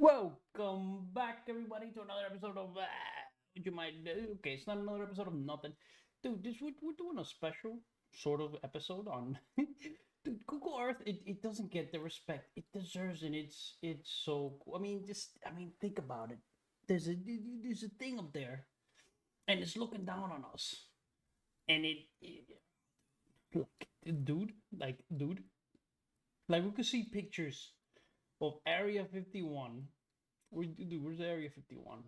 Welcome back, everybody, to another episode of what you might do. Okay, it's not another episode of nothing, dude. We're doing a special sort of episode on dude. Google Earth. It doesn't get the respect it deserves, and it's so cool. I mean, think about it. There's a thing up there, and it's looking down on us, and it look, dude, like we could see pictures of Area 51. Where's Area 51?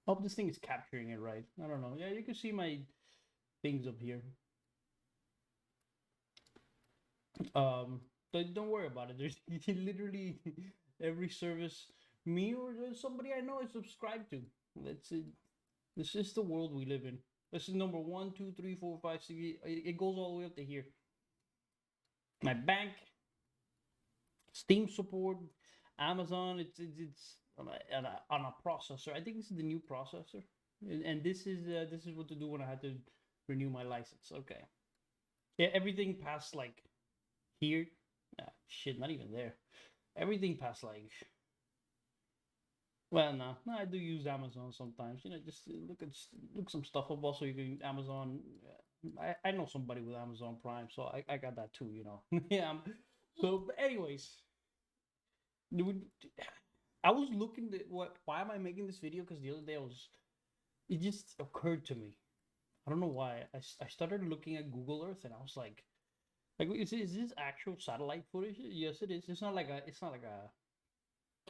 Hope this thing is capturing it right. I don't know. Yeah, you can see my things up here. Um, but don't worry about it. There's literally every service me or somebody I know is subscribed to. That's it. This is the world we live in. This is number one, two, three, four, five, six. It goes all the way up to here. My bank, Steam support, Amazon. It's on a processor. I think this is the new processor, and this is what to do when I had to renew my license. Okay, yeah, everything past like here. Shit, not even there. Everything past like. Well, no, I do use Amazon sometimes. Just look some stuff up. Also, you can Amazon. I know somebody with Amazon Prime, so I got that too. Yeah. So, but anyways, dude, I was looking at what. Why am I making this video? Because the other day it just occurred to me. I don't know why. I started looking at Google Earth and I was like, is this actual satellite footage? Yes, it is. It's not like a.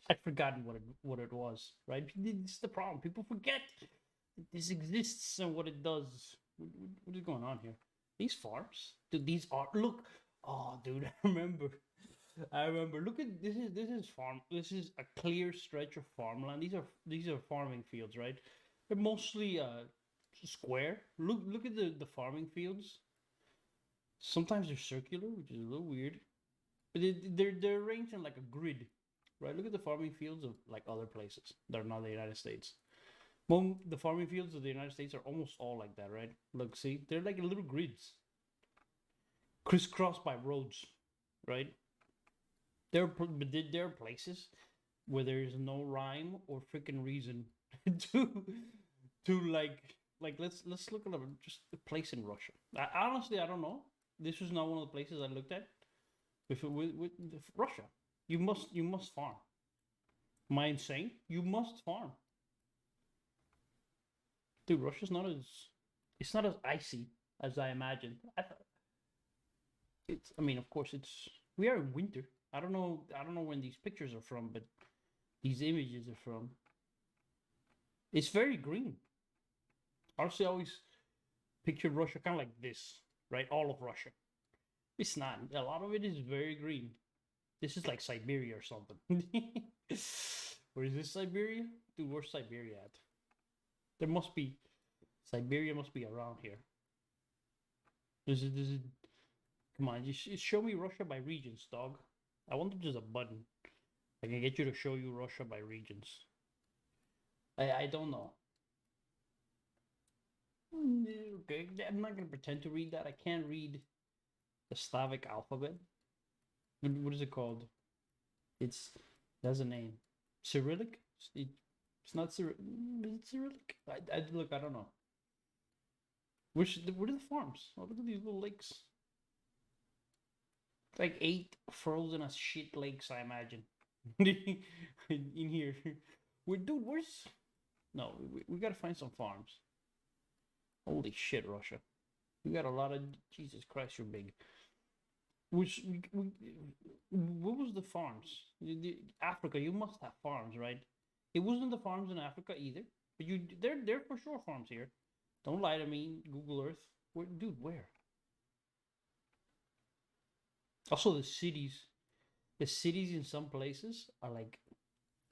I'd forgotten what it was. Right? This is the problem. People forget that this exists and what it does. What is going on here? These farms, dude. These are look. Oh, dude, I remember. Look at this is farm. This is a clear stretch of farmland. These are farming fields, right? They're mostly square. Look at the farming fields. Sometimes they're circular, which is a little weird, but they're arranged in like a grid, right? Look at the farming fields of like other places that are not the United States. Well, the farming fields of the United States are almost all like that, right? Look, see, they're like little grids, crisscrossed by roads, right? There are places where there is no rhyme or freaking reason to let's look at just a place in Russia. Honestly, I don't know. This was not one of the places I looked at. With Russia, you must farm. Am I insane? You must farm, dude. Russia's not as it's not as icy as I imagined. I mean, of course, we are in winter. I don't know when these pictures are from, but these images are from. It's very green. Honestly, I always pictured Russia kind of like this, right? All of Russia. It's not. A lot of it is very green. This is like Siberia or something. Or is this Siberia? Dude, where's Siberia at? There must be. Siberia must be around here. This is. Come on, just show me Russia by regions, dog. I wonder if there's a button I can get you to show you Russia by regions. I don't know. Okay, I'm not gonna pretend to read that. I can't read the Slavic alphabet. What is it called? It's That's a name. Cyrillic? It's not Cyrillic. Is it Cyrillic? Look. I don't know. Where are the farms? Oh, look at these little lakes. Like 8 frozen as shit lakes, I imagine. In here. Dude, where's. No, we gotta find some farms. Holy shit, Russia. We got a lot of. Jesus Christ, you're big. Which. What was the farms? Africa, you must have farms, right? It wasn't the farms in Africa either. But they're for sure farms here. Don't lie to me, Google Earth. Dude, where? Also, the cities in some places are like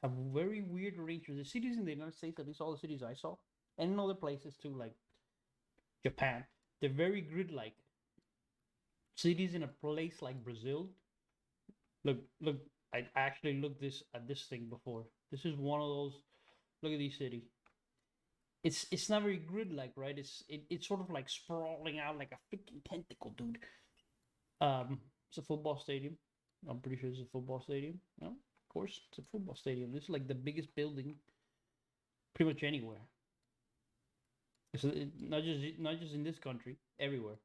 have very weird arrangements. The cities in the United States, at least all the cities I saw, and in other places too, like Japan, they're very grid-like. Cities in a place like Brazil. Look. I actually looked at this thing before. This is one of those. Look at these cities. It's not very grid-like, right? It's sort of like sprawling out like a freaking tentacle, dude. It's a football stadium. I'm pretty sure it's a football stadium. No? course, it's a football stadium. This is like the biggest building pretty much anywhere. It's not just in this country, everywhere.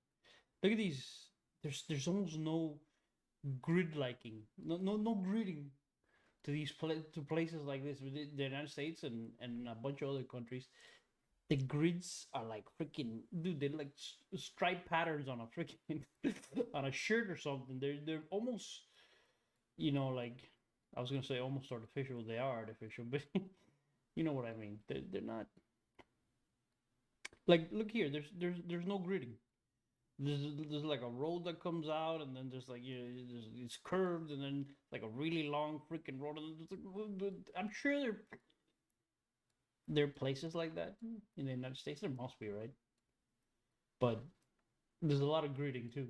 Look at these. There's almost no grid liking, no gridding to to places like this. The United States and a bunch of other countries, the grids are like freaking dude. They're like stripe patterns on a freaking on a shirt or something. They're almost like I was gonna say almost artificial. They are artificial, but you know what I mean. They're not like look here. There's no gridding. There's like a road that comes out, and then there's like it's curved, and then like a really long freaking road. I'm sure there are places like that in the United States. There must be, right? But there's a lot of gridding too,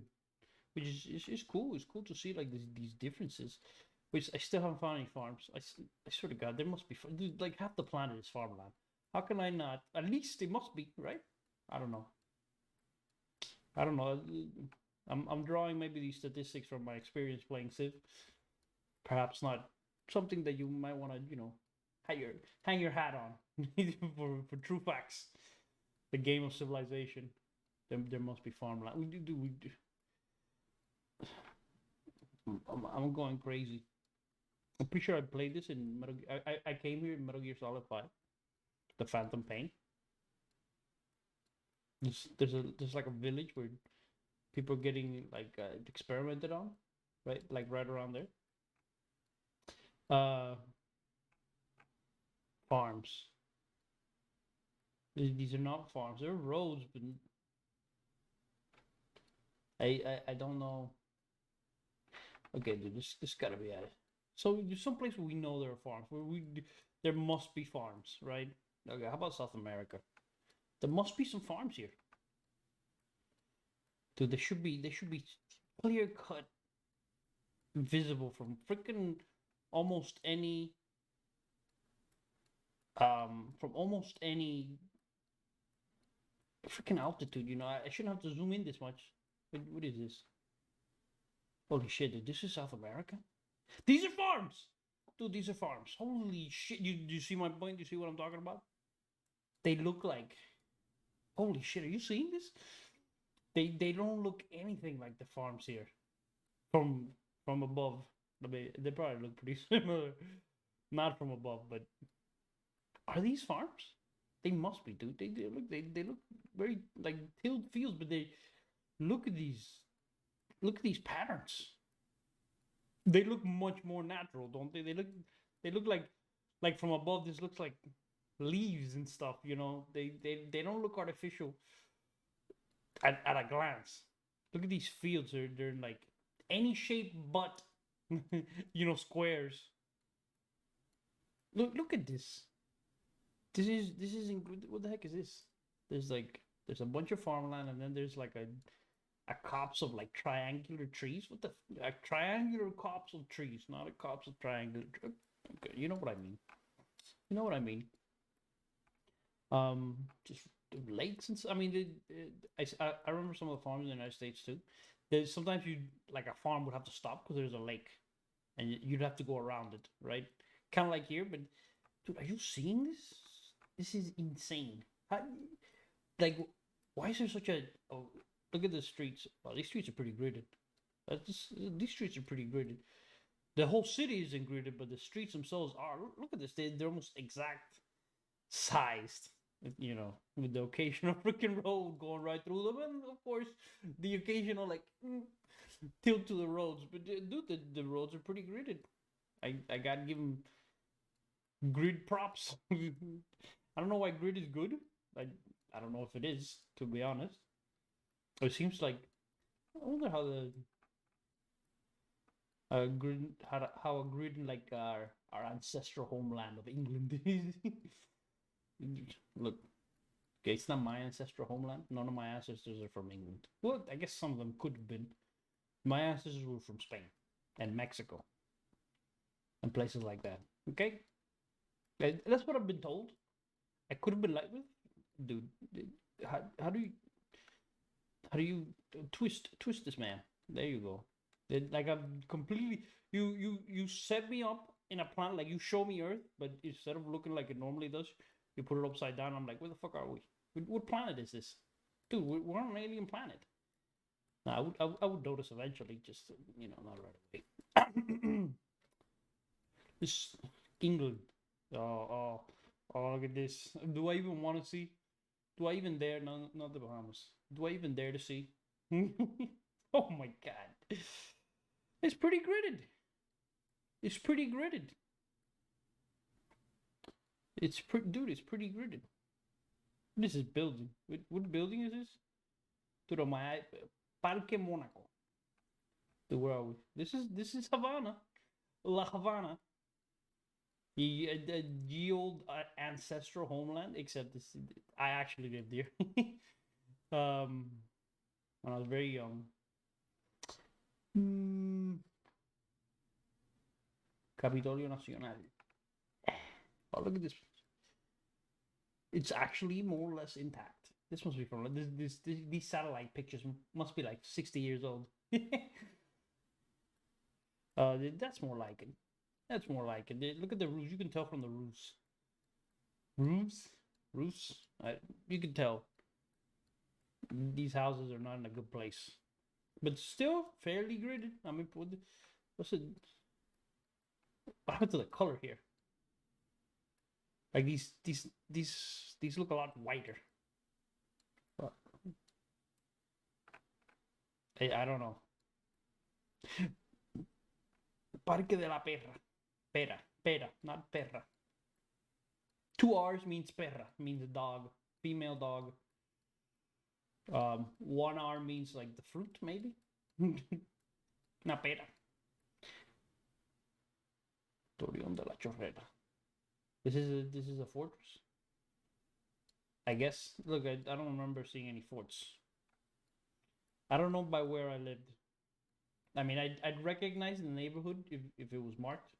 which is cool. It's cool to see like these differences. Which I still haven't found any farms. I swear to God, there must be dude, like half the planet is farmland. How can I not? At least it must be, right? I don't know. I don't know. I'm drawing maybe these statistics from my experience playing Civ. Perhaps not something that you might want to hang your hat on for true facts. The game of civilization. There must be farmland. We do. I'm going crazy. I'm pretty sure I played this in Metal. I came here in Metal Gear Solid 5, the Phantom Pain. There's like a village where people are getting like experimented on, right? Like right around there. Uh, farms. These are not farms. They're roads, but I don't know. Okay, dude, this gotta be at it. So there's some place where we know there are farms. There must be farms, right? Okay, how about South America? There must be some farms here. Dude, they should be clear cut, visible from freaking almost any from almost any freaking altitude. I shouldn't have to zoom in this much. What is this? Holy shit, dude, this is South America? These are farms! Dude, these are farms. Holy shit. Do you see my point? Do you see what I'm talking about? They look like. Holy shit, are you seeing this? They don't look anything like the farms here. From from above. They probably look pretty similar. Not from above, but are these farms? They must be, dude. They look very like tilled fields, but they look at these patterns. They look much more natural, don't they? They look like from above. This looks like leaves and stuff. They don't look artificial at a glance. Look at these fields. They're like any shape but squares. Look at this. This is what the heck is this? There's a bunch of farmland, and then there's like a copse of like triangular trees. What the a triangular copse of trees, not a copse of triangular. Okay, you know what I mean. You know what I mean. Just lakes and I mean, I remember some of the farms in the United States too. There's sometimes you like a farm would have to stop because there's a lake, and you'd have to go around it, right? Kind of like here, but dude, are you seeing this? This is insane. Like, why is there such a? Oh, look at the streets. Well, these streets are pretty gridded. These streets are pretty gridded. The whole city isn't gridded, but the streets themselves are. Look at this. They're almost exact sized. With the occasional freaking road going right through them, and of course the occasional like tilt to the roads. But dude, the roads are pretty gridded. I gotta give them grid props. I don't know why grid is good. I don't know if it is, to be honest. It seems like I wonder how the grid how a grid like our ancestral homeland of England is. Look, okay, it's not my ancestral homeland. None of my ancestors are from England. Well, I guess some of them could have been. My ancestors were from Spain and Mexico and places like that. Okay, that's what I've been told. I could have been like, dude. How do you twist this man? There you go. Like I'm completely you set me up in a planet, like you show me Earth, but instead of looking like it normally does, you put it upside down. I'm like, where the fuck are we? What planet is this? Dude, we're on an alien planet. No, I would notice eventually, just not right away. This England. Oh, oh, oh, look at this. Do I even want to see? Do I even dare? No, not the Bahamas. Do I even dare to see? Oh my god. It's pretty gridded. It's pretty gridded. Dude, it's pretty gridded. This is building. What building is this? Dude, on my Parque Monaco. Dude, where are we? This is Havana. La Havana. The old ancestral homeland, except this, I actually lived here. When I was very young. Capitolio Nacional. Oh, look at this. It's actually more or less intact. This must be from these satellite pictures must be like 60 years old. That's more like it. That's more like it. Look at the roofs. You can tell from the roofs. Roofs. You can tell these houses are not in a good place, but still fairly gridded. I mean, what's it? What happened to the color here? Like these look a lot whiter. But I don't know. Parque de la Perra. Pera, not perra. 2 R's means perra, means dog, female dog. 1 R means like the fruit, maybe. Una pera. Torreón de la Chorrera. This is a fortress. I guess. Look, I don't remember seeing any forts. I don't know by where I lived. I mean, I'd recognize the neighborhood if it was marked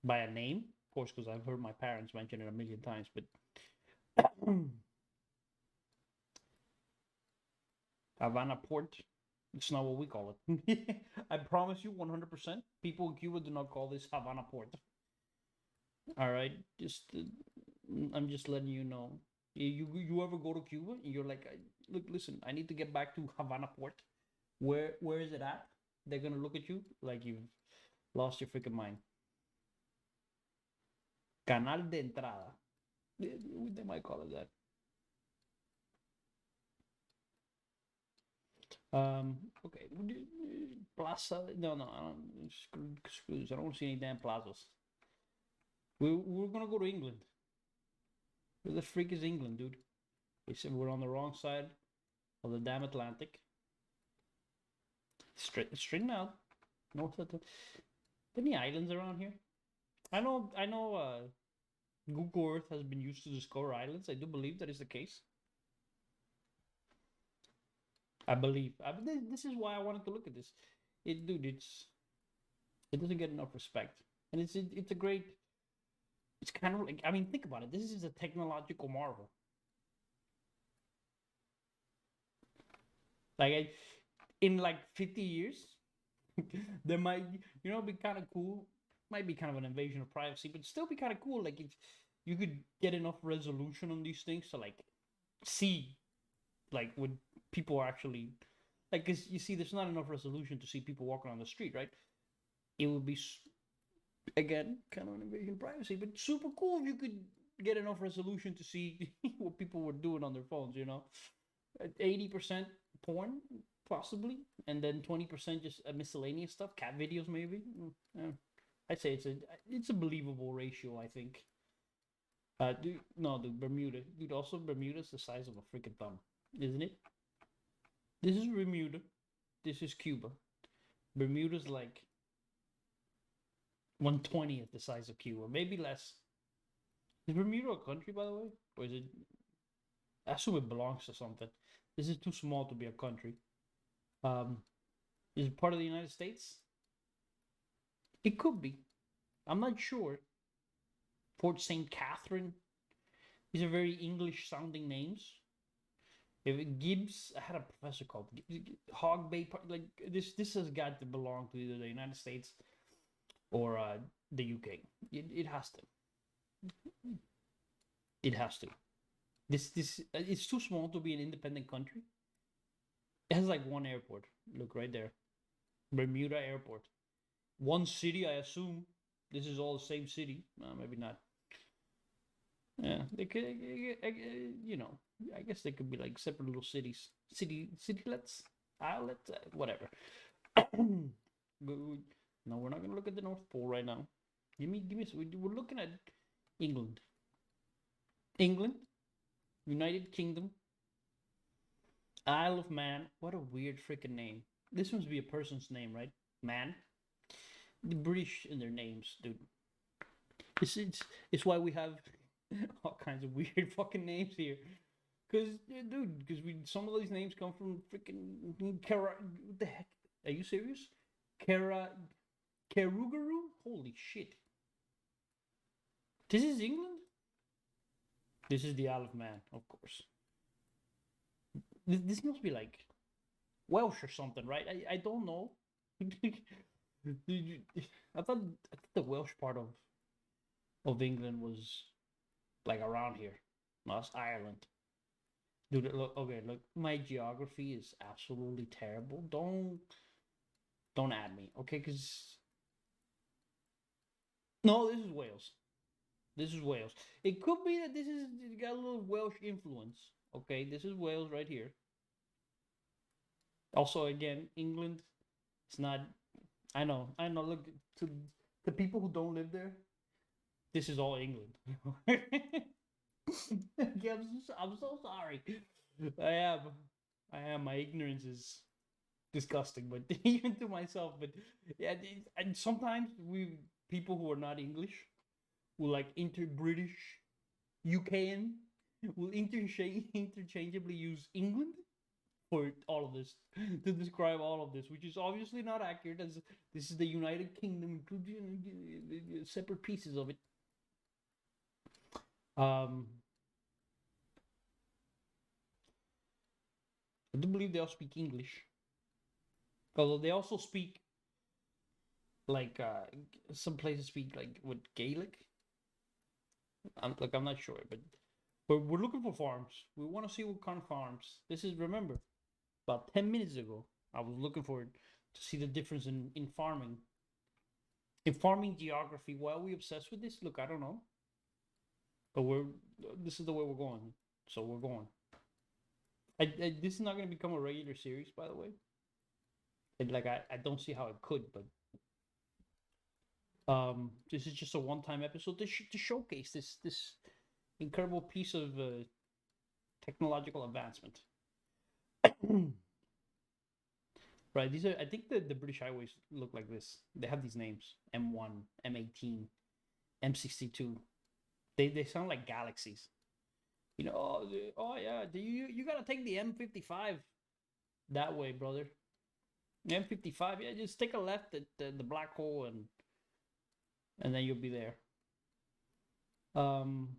by a name, of course, because I've heard my parents mention it a million times. But Havana Port, it's not what we call it. I promise you, 100%, people in Cuba do not call this Havana Port. All right, I'm just letting you know. You ever go to Cuba and you're like, look, listen, I need to get back to Havana Port. Where is it at? They're gonna look at you like you've lost your freaking mind. Canal de entrada. They might call it that. Okay. Plaza. No, I don't. Screws. I don't want to see any damn plazas. We're gonna go to England. Where the freak is England, dude? They said we're on the wrong side of the damn Atlantic. Straighten out. North of any islands around here? I know. Google Earth has been used to discover islands. I do believe that is the case. I believe. This is why I wanted to look at this. It doesn't get enough respect, and it's a great. It's kind of like, I mean, think about it. This is a technological marvel. Like in like 50 years, there might be kind of cool. Might be kind of an invasion of privacy, but still be kind of cool. Like if you could get enough resolution on these things to like see like what people are actually like, because you see there's not enough resolution to see people walking on the street, right? It would be again kind of an invasion of privacy, but super cool if you could get enough resolution to see what people were doing on their phones, 80% porn possibly, and then 20% just miscellaneous stuff, cat videos maybe. I'd say it's a believable ratio, I think. Dude, Bermuda. Dude, also Bermuda's the size of a freaking thumb, isn't it? This is Bermuda. This is Cuba. Bermuda's like 1/20th the size of Cuba, maybe less. Is Bermuda a country, by the way? Or is it? I assume it belongs to something. This is too small to be a country. Is it part of the United States? It could be. I'm not sure. Fort St. Catherine. These are very English sounding names. If Gibbs, I had a professor called Hog Bay. Like this has got to belong to either the United States or the UK. It has to. It has to. This it's too small to be an independent country. It has like one airport. Look right there, Bermuda Airport. One city, I assume. This is all the same city. Maybe not. Yeah, they could, you know, I guess they could be like separate little cities, citylets, islets, whatever. No, we're not gonna look at the North Pole right now. Give me. We're looking at England, England, United Kingdom, Isle of Man. What a weird freaking name. This must be a person's name, right? Man. The British in their names, dude. It's why we have all kinds of weird fucking names here. Cause, dude, because we some of these names come from freaking Kara. What the heck? Are you serious? Kerugaru? Holy shit! This is England. This is the Isle of Man, of course. This must be like Welsh or something, right? I don't know. I thought the Welsh part of England was like around here. No, it's Ireland. Dude, look, okay, look, my geography is absolutely terrible. Don't add me, okay? Because no, this is Wales. This is Wales. It could be that this is got a little Welsh influence. Okay, this is Wales right here. Also, again, England. It's not. I know. Look, to the people who don't live there, this is all England. Yeah, I'm so sorry. I am. I am. My ignorance is disgusting, but even to myself. But yeah, and sometimes we people who are not English will like inter-British, UKN will interchangeably use England for all of this to describe all of this, which is obviously not accurate, as this is the United Kingdom, including separate pieces of it. Um, I do believe they all speak English, although they also speak like some places speak like what Gaelic. I'm not sure, but we're looking for farms. We want to see what kind of farms. This is remember about 10 minutes ago. I was looking for it to see the difference in farming. In farming geography, why are we obsessed with this? Look, I don't know, but this is the way we're going. So we're going. This is not going to become a regular series, by the way. And like I don't see how it could, but this is just a one-time episode to showcase this incredible piece of technological advancement. Right, these are I think the British highways look like this. They have these names: M1, M18, M62. They sound like galaxies. You know, oh yeah, you gotta take the M55 that way, brother. M55, yeah, just take a left at the black hole and then you'll be there. Um,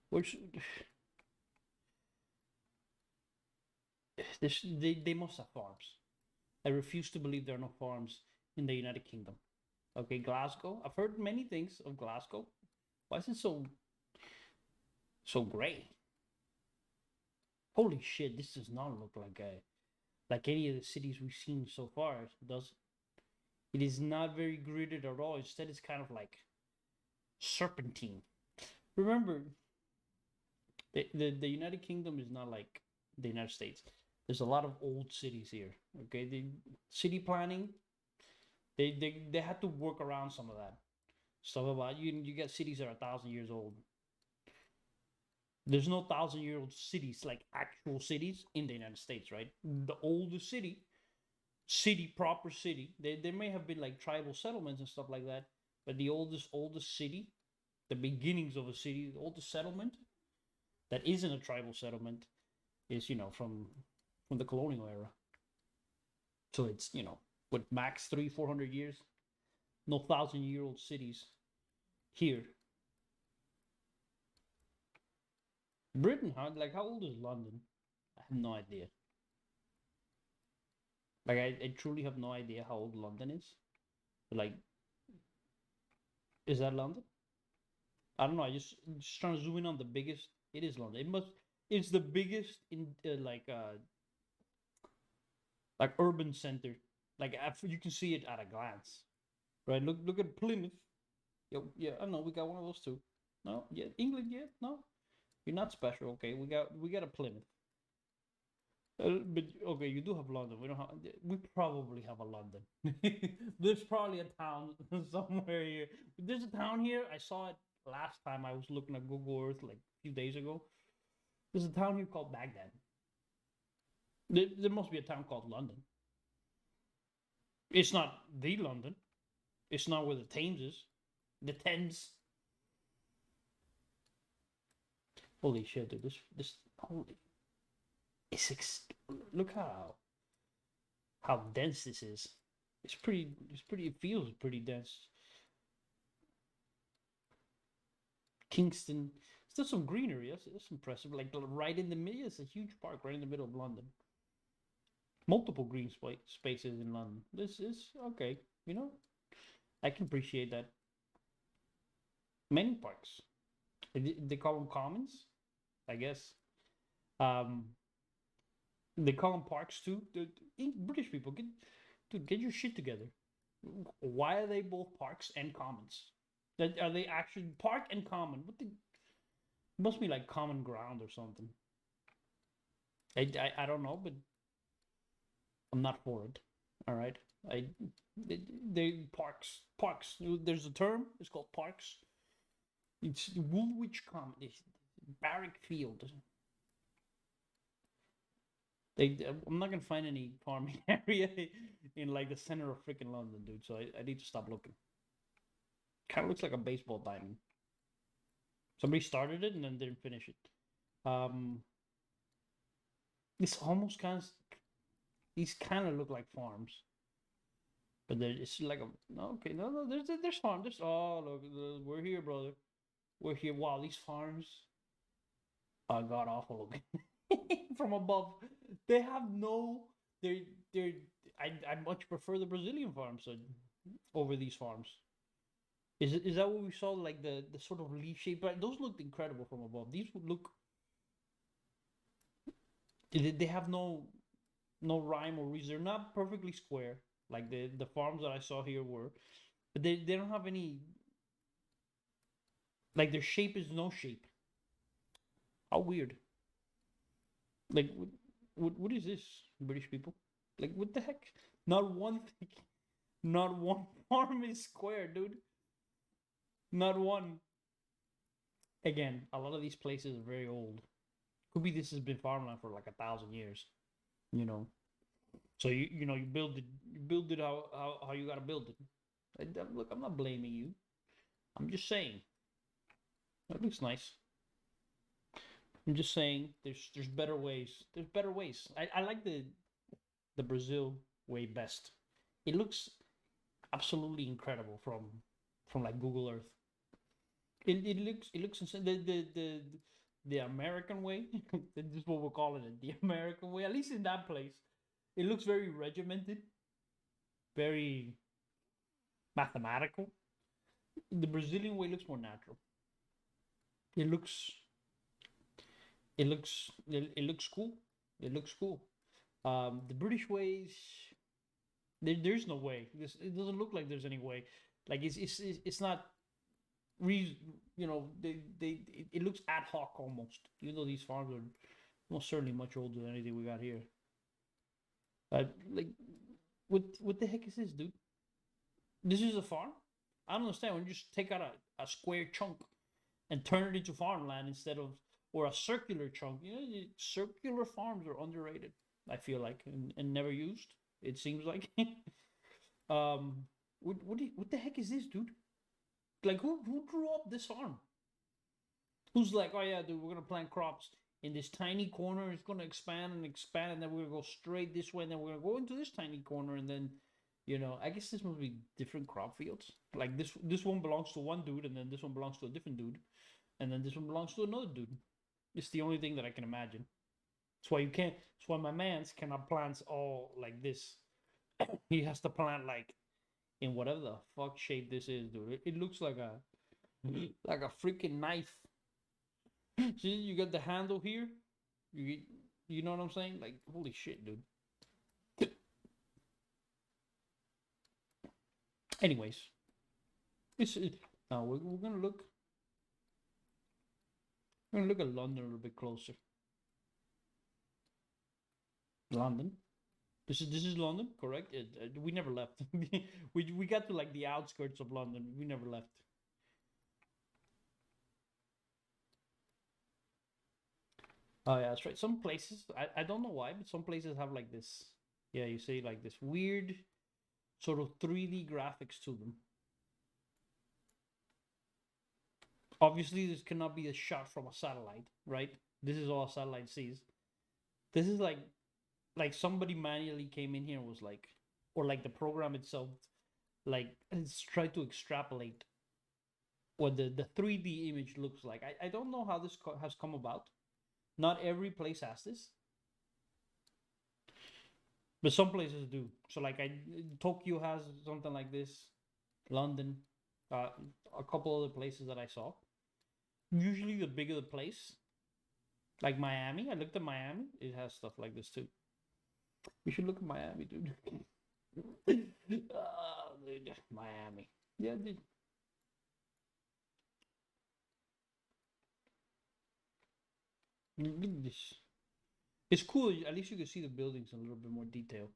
which they must have farms. I refuse to believe there are no farms in the United Kingdom. Okay, Glasgow. I've heard many things of Glasgow. Why is it so gray? Holy shit! This does not look like any of the cities we've seen so far. Does it? It is not very gridded at all. Instead, it's kind of like serpentine. Remember, the United Kingdom is not like the United States. There's a lot of old cities here. Okay, the city planning, they had to work around some of that stuff about you get cities that are 1,000 years old. There's no 1,000-year-old cities like actual cities in the United States, right? The oldest city proper city, there may have been like tribal settlements and stuff like that, but the oldest city, the beginnings of a city, the oldest settlement that isn't a tribal settlement is from the colonial era. So it's with max 300-400 years, no 1,000-year-old cities here. Britain, how old is London? I have no idea. Like I truly have no idea how old London is. Like Is that London? I don't know. I just trying to zoom in on the biggest. It is London. It must. It's the biggest in like urban center. Like you can see it at a glance, right? Look at Plymouth. Yeah. I know we got one of those too. No, yeah, England. Yeah, no, you're not special. Okay, we got a Plymouth. But okay, you do have London. We don't have. We probably have a London. There's probably a town somewhere here. There's a town here. I saw it last time I was looking at Google Earth like a few days ago. There's a town here called Baghdad. There must be a town called London. It's not the London. It's not where the Thames is. The Thames. Holy shit, dude! This holy. Look how dense this is. It's pretty. It's pretty. It feels pretty dense. Kingston. Still some greenery. That's impressive. Like right in the middle. It's a huge park right in the middle of London. Multiple green spaces in London. This is okay. You know, I can appreciate that. Many parks. They call them commons, I guess. Um, they call them parks too. British people get your shit together. Why are they both parks and commons? That are they actually park and common? What the must be like common ground or something. I don't know, but I'm not for it. All right, I they parks. There's a term. It's called parks. It's Woolwich Common. It's Barrack Field. I'm not gonna find any farming area in like the center of freaking London, dude. So I need to stop looking. Kind of looks like a baseball diamond. Somebody started it and then didn't finish it. Um, it's almost kind of these kind of look like farms, but it's like a no. Okay, no. There's farm. There's oh look, we're here, brother. We're here. Wow, these farms are god awful looking from above. They have no. They're. I much prefer the Brazilian farms over these farms. Is that what we saw? Like the sort of leaf shape, but those looked incredible from above. These would look. They have no rhyme or reason. They're not perfectly square like the farms that I saw here were, but they don't have any. Like their shape is no shape. How weird. Like what is this, British people? Like what the heck? Not one thing. Not one farm is square, dude. Not one. Again, a lot of these places are very old. Could be this has been farmland for like 1,000 years. You know. So you build it how you gotta build it. Look, I'm not blaming you. I'm just saying that looks nice. I'm just saying there's better ways. There's better ways. I like the Brazil way best. It looks absolutely incredible from like Google Earth. It looks insane. The American way. This is what we're calling it. The American way. At least in that place, it looks very regimented, very mathematical. The Brazilian way looks more natural. It looks it looks cool. It looks cool. The British ways, there's no way. It doesn't look like there's any way. Like it's not. It looks ad hoc almost. Even though these farms are most certainly much older than anything we got here. Like, what the heck is this, dude? This is a farm? I don't understand. When you just take out a square chunk and turn it into farmland instead of or a circular chunk. Circular farms are underrated. I feel like and never used. It seems like. What the heck is this, dude? Like who drew up this farm? Who's like, oh yeah, dude, we're gonna plant crops in this tiny corner. It's gonna expand and expand, and then we're gonna go straight this way, and then we're gonna go into this tiny corner, and then, I guess this must be different crop fields. Like this one belongs to one dude, and then this one belongs to a different dude, and then this one belongs to another dude. It's the only thing that I can imagine. That's why you can't. That's why my man's cannot plant all like this. He has to plant like in whatever the fuck shape this is, dude. It looks like a freaking knife. See, you got the handle here. You you know what I'm saying? Like holy shit, dude. Anyways, this is now we're gonna look. We're gonna look at London a little bit closer. London. This is London, correct? We never left. We got to like the outskirts of London. We never left. Oh yeah, that's right. Some places I don't know why, but some places have like this. Yeah, you see like this weird sort of 3D graphics to them. Obviously, this cannot be a shot from a satellite, right? This is all a satellite sees. This is like somebody manually came in here and was like, or like the program itself, like it's tried to extrapolate what the 3D image looks like. I don't know how this has come about. Not every place has this, but some places do. So like Tokyo has something like this, London, uh, a couple other places that I saw. Usually, the bigger the place, like Miami. I looked at Miami. It has stuff like this too. We should look at Miami, dude. Dude, Miami. Yeah, dude. Look at this. It's cool. At least you can see the buildings in a little bit more detail.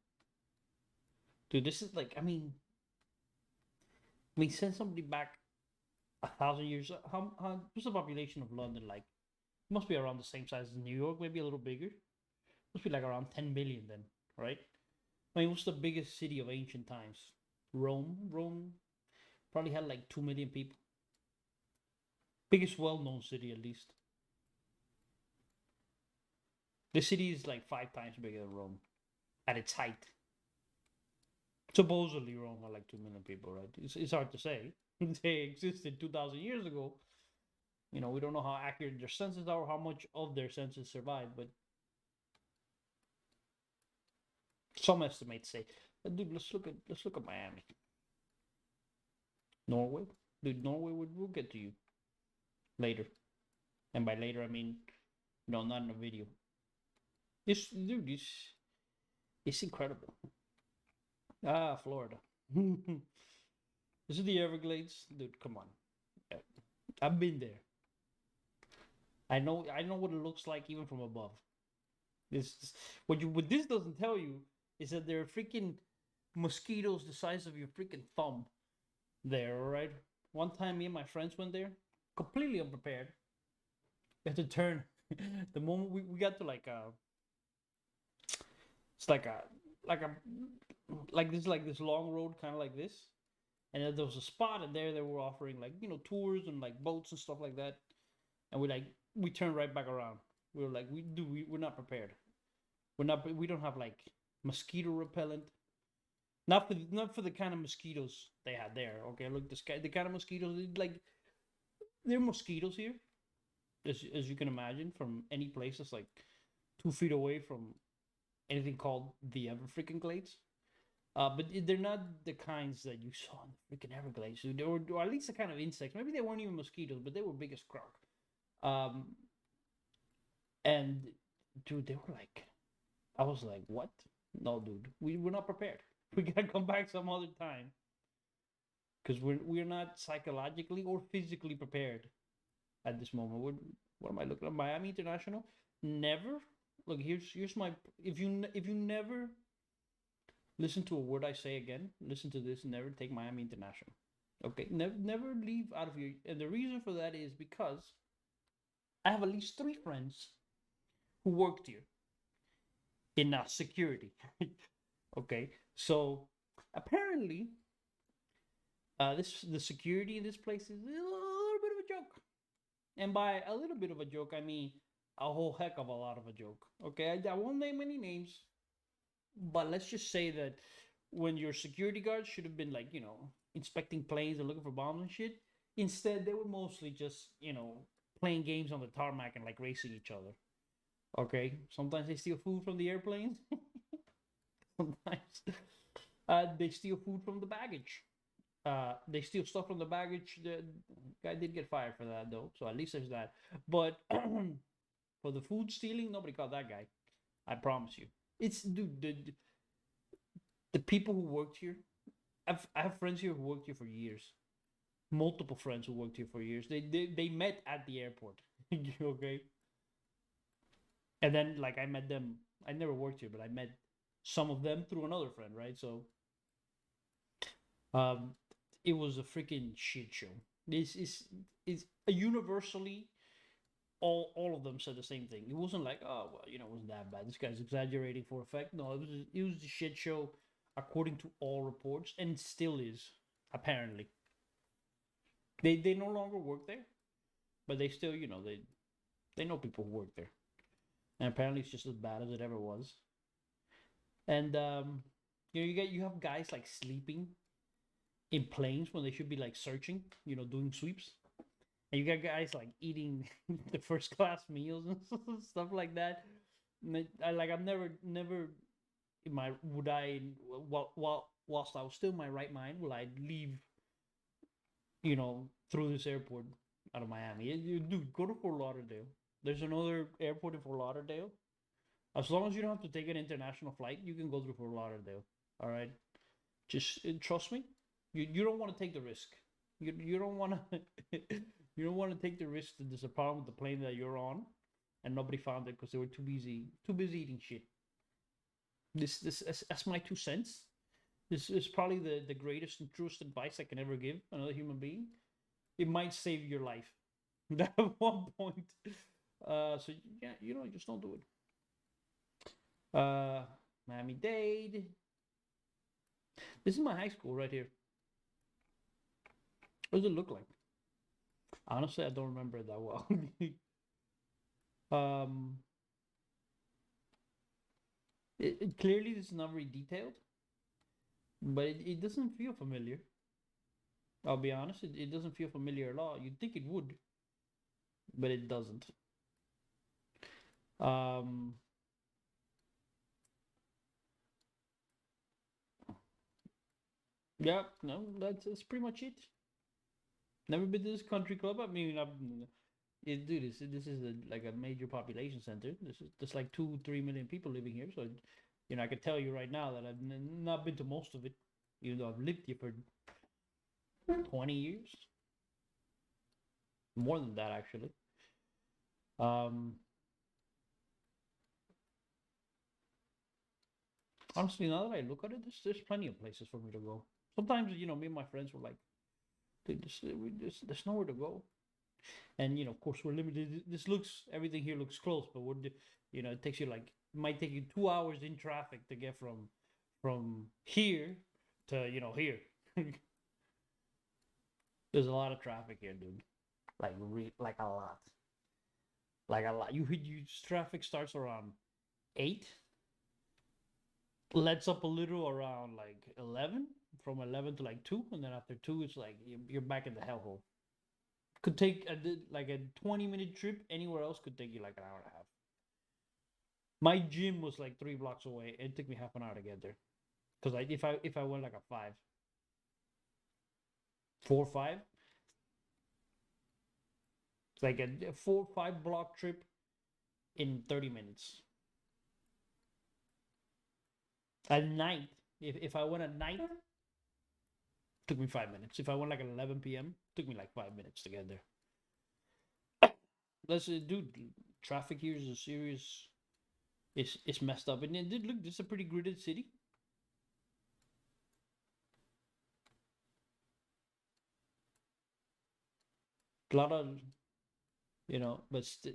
Dude, this is like, send somebody back 1,000 years. What's the population of London like? It must be around the same size as New York, maybe a little bigger. Must be like around 10 million then, right? What's the biggest city of ancient times? Rome. Rome probably had like 2 million people. Biggest well-known city, at least. The city is like 5 times bigger than Rome at its height. Supposedly, Rome had like 2 million people, right? It's hard to say. They existed 2,000 years ago. We don't know how accurate their census are or how much of their census survived, but some estimates say, dude, let's look at Miami, Norway, dude. Norway we'll get to you later, and by later I mean, no, not in a video. This dude, it's incredible. Ah, Florida. This is the Everglades, dude. Come on, I've been there. I know what it looks like even from above. This what this doesn't tell you is that there are freaking mosquitoes the size of your freaking thumb there, all right? One time me and my friends went there, completely unprepared. We had to turn the moment we got to it's like a like this long road kind of like this. And then there was a spot and there they were offering like, tours and like boats and stuff like that. And we turned right back around. We were like, we're not prepared. We don't have like mosquito repellent. Not for the kind of mosquitoes they had there. Okay, look, the kind of mosquitoes like there are mosquitoes here, as you can imagine, from any place that's like 2 feet away from anything called the ever freaking glades. But they're not the kinds that you saw in the freaking Everglades. They were, or at least the kind of insects. Maybe they weren't even mosquitoes, but they were big as croc. Um, and dude, they were like, I was like, what? No, dude, we're not prepared. We gotta come back some other time because we're not psychologically or physically prepared at this moment. What am I looking at? Miami International? Never. Look, here's my. If you never listen to a word I say again, listen to this. Never take Miami International. Okay, never leave out of your. And the reason for that is because I have at least 3 friends who worked here in security. Okay, so apparently, the security in this place is a little bit of a joke, and by a little bit of a joke, I mean a whole heck of a lot of a joke. Okay, I won't name any names, but let's just say that when your security guards should have been like inspecting planes and looking for bombs and shit, instead they were mostly just playing games on the tarmac and like racing each other. Okay, sometimes they steal food from the airplanes. Sometimes they steal food from the baggage. They steal stuff from the baggage. The guy did get fired for that though, so at least there's that. But for the food stealing, nobody caught that guy. I promise you. It's dude, the people who worked here. I have friends here who worked here for years. Multiple friends who worked here for years. They met at the airport. Okay, and then like I met them. I never worked here, but I met some of them through another friend, right? So um, it was a freaking shit show. This is universally all of them said the same thing. It wasn't like, oh well, it wasn't that bad. This guy's exaggerating for effect. No, it was a shit show according to all reports, and still is apparently. They no longer work there, but they still they know people who work there, and apparently it's just as bad as it ever was. And you have guys like sleeping in planes when they should be like searching, doing sweeps. And you got guys like eating the first class meals and stuff like that. I've never in my would I whilst I was still in my right mind will I leave through this airport out of Miami. Dude, go to Fort Lauderdale. There's another airport in Fort Lauderdale. As long as you don't have to take an international flight, you can go through Fort Lauderdale. All right, just trust me. You don't want to take the risk. You don't want to you don't want to take the risk that there's a problem with the plane that you're on, and nobody found it because they were too busy eating shit. That's my 2 cents. This is probably the greatest and truest advice I can ever give another human being. It might save your life at one point. So yeah, just don't do it. Miami Dade. This is my high school right here. What does it look like? Honestly, I don't remember it that well. um, clearly this is not very detailed, but it doesn't feel familiar. I'll be honest, it doesn't feel familiar at all. You'd think it would, but it doesn't. Um, yeah, no, that's pretty much it. Never been to this country club. I mean, dude, this is like a major population center. There's like 2-3 million people living here. So, I can tell you right now that I've not been to most of it, even though I've lived here for 20 years, more than that actually. Um, Honestly, now that I look at it, there's plenty of places for me to go. Sometimes, me and my friends were like, dude, there's nowhere to go. And of course we're limited. Everything here looks close, but it takes you like it might take you 2 hours in traffic to get from here to here. There's a lot of traffic here, dude. Like a lot, like a lot. Traffic starts around 8, lets up a little around like 11, from 11 to like 2, and then after 2 it's like you're back in the hellhole. Could take like a 20-minute trip anywhere else could take you like an hour and a half. My gym was like 3 blocks away. It took me half an hour to get there. Because if I went like a 4 or 5, it's like a 4 or 5 block trip in 30 minutes. At night, if I went at night, took me 5 minutes. If I went like at 11 p.m., took me like 5 minutes to get there. Dude, traffic here is a serious. It's messed up, and it look. This is a pretty gridded city. A lot of, but still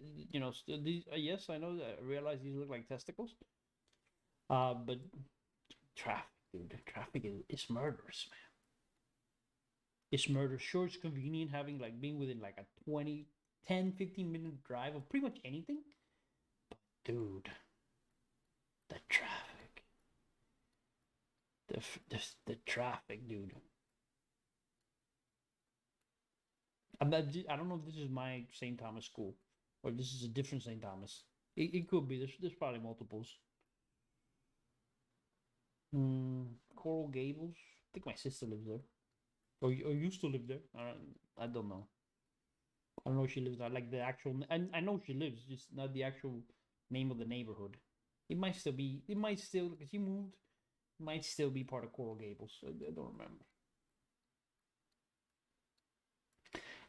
these. Yes, I know. I realize these look like testicles. But traffic, dude. Traffic is murderous, man. It's murder. Sure, it's convenient having like being within like a 10-15 minute drive of pretty much anything. But dude, the traffic. The traffic, dude. I don't know if this is my St. Thomas school or this is a different St. Thomas. It could be. There's probably multiples. Coral Gables. I think my sister lives there. or used to live there. I don't know. I don't know if she lives there. Like the actual. I know she lives, just not the actual name of the neighborhood. It might still be. It might still because she moved. It might still be part of Coral Gables. I don't remember.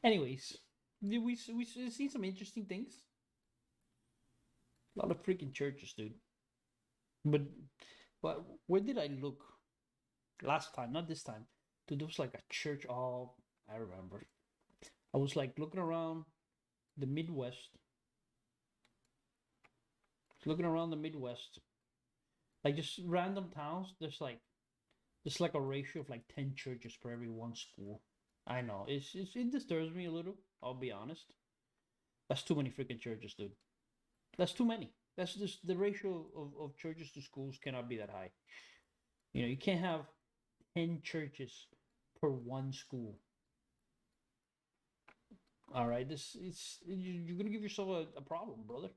Anyways, we seen some interesting things. A lot of freaking churches, dude. But where did I look last time? Not this time. Dude, there was like a church. Oh, I remember. I was like looking around the Midwest, looking around the Midwest, like just random towns. There's like a ratio of like 10 churches per every one school. I know it disturbs me a little. I'll be honest. That's too many freaking churches, dude. That's too many. That's just the ratio of churches to schools cannot be that high. You know, you can't have 10 churches per one school. All right, this it's you're gonna give yourself a problem, brother.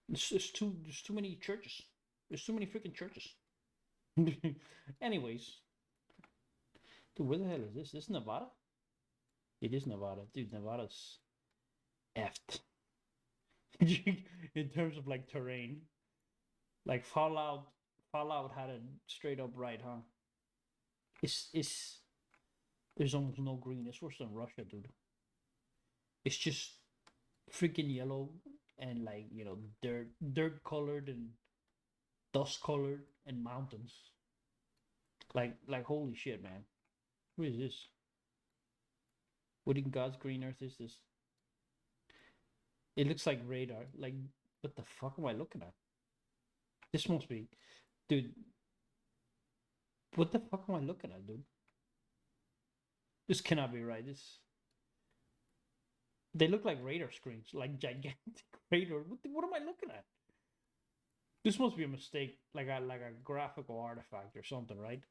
It's too there's too many churches. There's too many freaking churches. Anyways, dude, where the hell is this? This Nevada? It is Nevada, dude. Nevada's effed in terms of like terrain. Like Fallout had it straight up right, huh? It's there's almost no green. It's worse than Russia, dude. It's just freaking yellow and like dirt colored and dust colored and mountains. Like holy shit, man. What is this? What in God's green earth is this? It looks like radar. Like what the fuck am I looking at? This must be, dude. What the fuck am I looking at, dude? This cannot be right. They look like radar screens, like gigantic radar. What am I looking at? This must be a mistake, like a graphical artifact or something, right?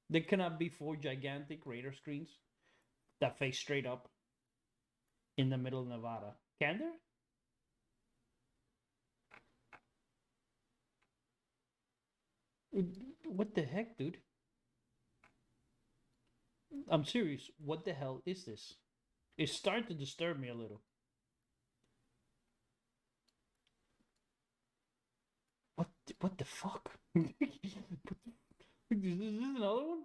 There cannot be four gigantic radar screens that face straight up in the middle of Nevada. Can there? What the heck, dude? I'm serious. What the hell is this? It's starting to disturb me a little. What? What the fuck? Is this another one?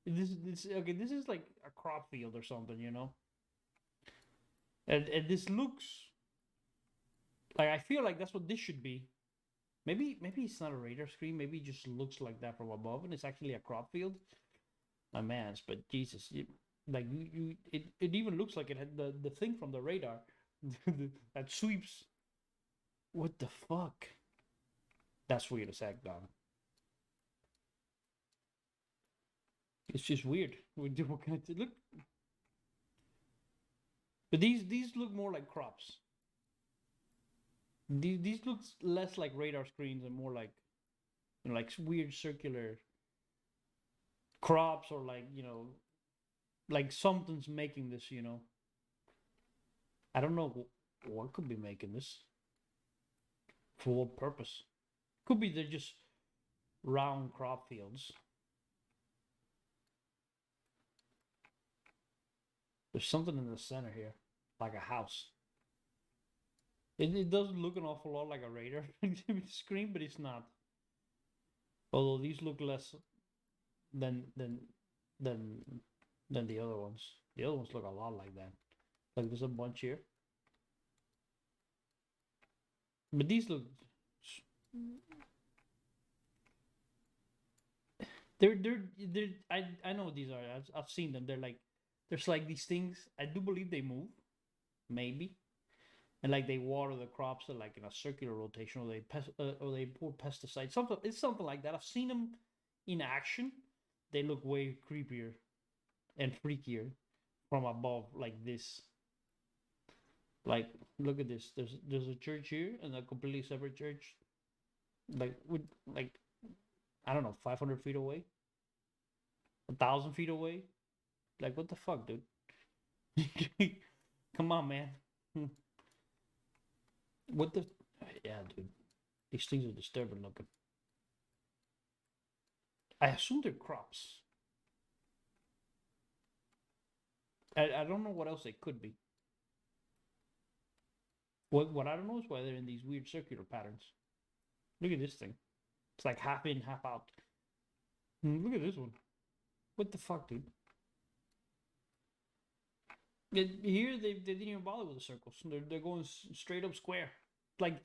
This okay? This is like a crop field or something, you know. And this looks like I feel like that's what this should be. Maybe it's not a radar screen. Maybe it just looks like that from above, and it's actually a crop field. My man's, but Jesus, it even looks like it had the thing from the radar that sweeps. What the fuck? That's weird as heck, dog. It's just weird. What can I look? But these look more like crops. These looks less like radar screens and more like like weird circular crops or like like something's making this. I don't know what could be making this for what purpose. Could be they're just round crop fields. There's something in the center here, like a house. It does look an awful lot like a radar screen, but it's not. Although these look less than than than than the other ones. The other ones look a lot like that. Like there's a bunch here, but these look. They're I know what these are. I've seen them. They're like there's like these things. I do believe they move, maybe, and like they water the crops like in a circular rotation, or they pour pesticides. Something like that. I've seen them in action. They look way creepier and freakier from above, like this. Like, look at this. There's a church here and a completely separate church, like with like I don't know, 500 feet away, 1,000 feet away. Like, what the fuck, dude? Come on, man. What the? Yeah, dude. These things are disturbing looking. I assume they're crops. I don't know what else they could be. What I don't know is why they're in these weird circular patterns. Look at this thing. It's like half in, half out. Look at this one. What the fuck, dude? Here they didn't even bother with the circles. They're going straight up square. Like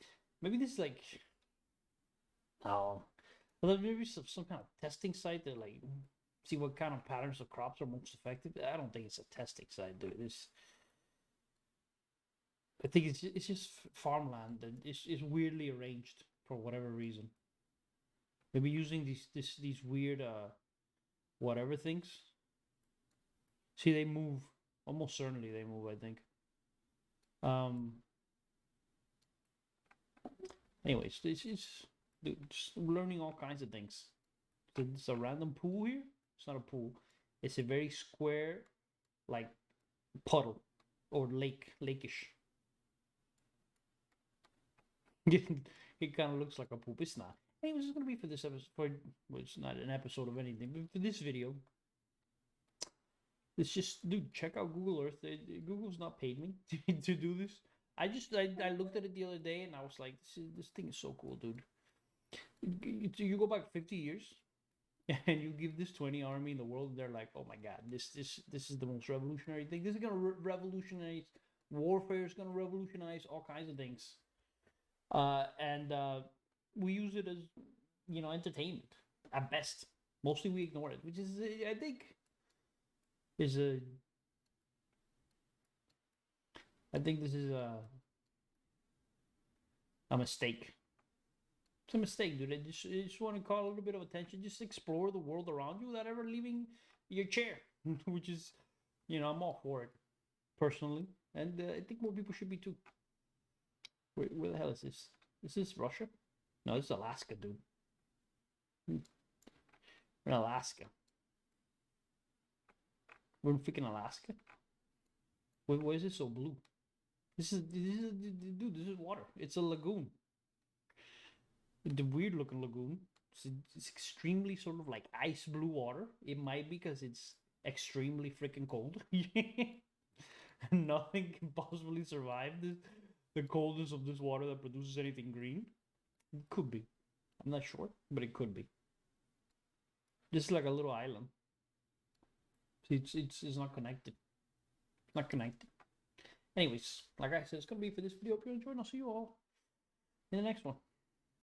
maybe this is like oh, well maybe some kind of testing site that like see what kind of patterns of crops are most effective. I don't think it's a testing site, dude. I think it's just farmland that is weirdly arranged for whatever reason. Maybe using these weird whatever things. See, they move. Almost certainly they move, I think. Um. Anyways, this is just learning all kinds of things. It's a random pool here. It's not a pool. It's a very square, like puddle or lakeish. It kind of looks like a poop. It's not. Anyways, it's gonna be for this episode. Well, it's not an episode of anything, but for this video, it's just, dude, check out Google Earth. Google's not paid me to do this. I looked at it the other day and I was like, this thing is so cool, dude. You go back 50 years and you give this 20 army in the world, and they're like, oh my god, this is the most revolutionary thing. This is gonna revolutionize warfare. Is gonna revolutionize all kinds of things. And we use it as entertainment at best. Mostly we ignore it, which is I think is a I think this is a mistake. It's a mistake, dude. I just want to call a little bit of attention. Just explore the world around you without ever leaving your chair, which is, I'm all for it personally, and I think more people should be too. Where the hell is this? Is this Russia? No, this is Alaska, dude. We're in Alaska. We're in freaking Alaska. Why is it so blue? Dude, this is water. It's a lagoon. The weird looking lagoon. It's extremely sort of like ice blue water. It might be because it's extremely freaking cold. Nothing can possibly survive the coldness of this water that produces anything green. It could be. I'm not sure, but it could be. This is like a little island. It's not connected. Not connected. Anyways, like I said, it's gonna be for this video. Hope you enjoyed, and I'll see you all in the next one.